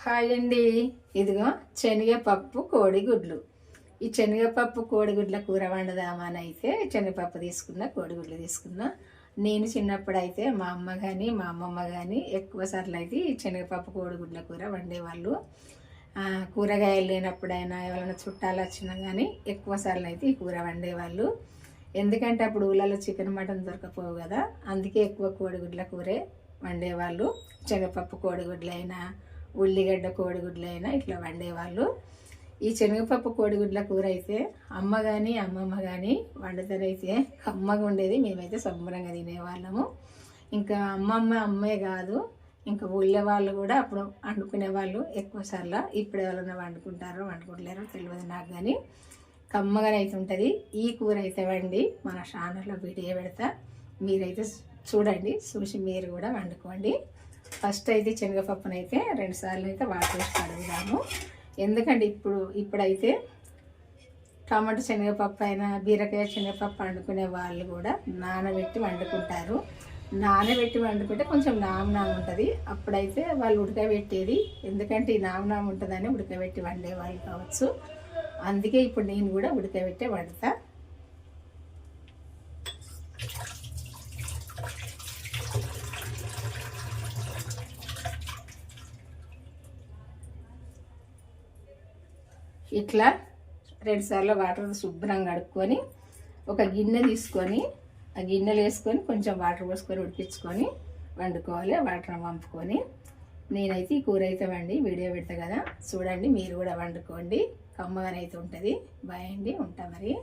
Hi అండి. ఇదిగో శనగపప్పు కోడిగుడ్లు. ఈ శనగపప్పు కోడిగుడ్ల కూర వండుదామని అయితే శనగపప్పు తీసుకున్నా, కోడిగుడ్లు తీసుకున్నా. నేను చిన్నప్పుడు అయితే మా అమ్మ కానీ మా అమ్మమ్మ కానీ ఎక్కువ సార్లు అయితే ఈ శనగపప్పు కోడిగుడ్ల కూర వండేవాళ్ళు. కూరగాయలు లేనప్పుడైనా ఎవరైనా చుట్టాలు వచ్చినా కానీ ఎక్కువ సార్లు అయితే ఈ కూర వండేవాళ్ళు. ఎందుకంటే అప్పుడు ఊళ్ళలో చికెన్ మటన్ దొరకపోవు కదా, అందుకే ఎక్కువ కోడిగుడ్ల కూరే వండేవాళ్ళు. శనగపప్పు కోడిగుడ్లు అయినా ఉల్లిగడ్డ కోడిగుడ్లు అయినా ఇట్లా వండేవాళ్ళు. ఈ శనగపప్పు కోడిగుడ్ల కూర అయితే అమ్మ కానీ అమ్మమ్మ కానీ వండుతారైతే కమ్మగా ఉండేది. మేమైతే శుభ్రంగా తినేవాళ్ళము. ఇంకా అమ్మే కాదు, ఇంకా ఊళ్ళో వాళ్ళు కూడా అప్పుడు వండుకునే వాళ్ళు ఎక్కువ సార్లు. ఇప్పుడు ఎవరైనా వండుకుంటలేరో తెలియదు నాకు, కానీ కమ్మగా అయితే ఉంటుంది. ఈ కూర అయితే వండి మన ఛానల్లో వీడియో పెడతా, మీరైతే చూడండి, చూసి మీరు కూడా వండుకోండి. ఫస్ట్ అయితే శనగపప్పును అయితే 2 సార్లు అయితే వాటర్ వేసి కడుగుదాము. ఎందుకంటే ఇప్పుడైతే టమాటో శనగపప్పు అయినా బీరకాయ శనగపప్పు వండుకునే వాళ్ళు కూడా నానబెట్టి వండుకుంటారు. నానబెట్టి వండుకుంటే కొంచెం నామ ఉంటుంది. అప్పుడైతే వాళ్ళు ఉడకబెట్టేది, ఎందుకంటే ఈ నామ ఉంటుందని ఉడకబెట్టి వండేవాళ్ళు కావచ్చు. అందుకే ఇప్పుడు నేను కూడా ఉడకబెట్టే వండుతా. ఇట్లా 2 సార్లు వాటర్ శుభ్రంగా కడుక్కొని ఒక గిన్నె తీసుకొని ఆ గిన్నెలు వేసుకొని కొంచెం వాటర్ పోసుకొని ఉడిపించుకొని వండుకోవాలి. వాటర్ వంపుకొని నేనైతే ఈ కూర అయితే వండి వీడియో పెడతా కదా, చూడండి, మీరు కూడా వండుకోండి. కమ్మగానైతే ఉంటుంది. బాయ్ అండి, ఉంటా మరి.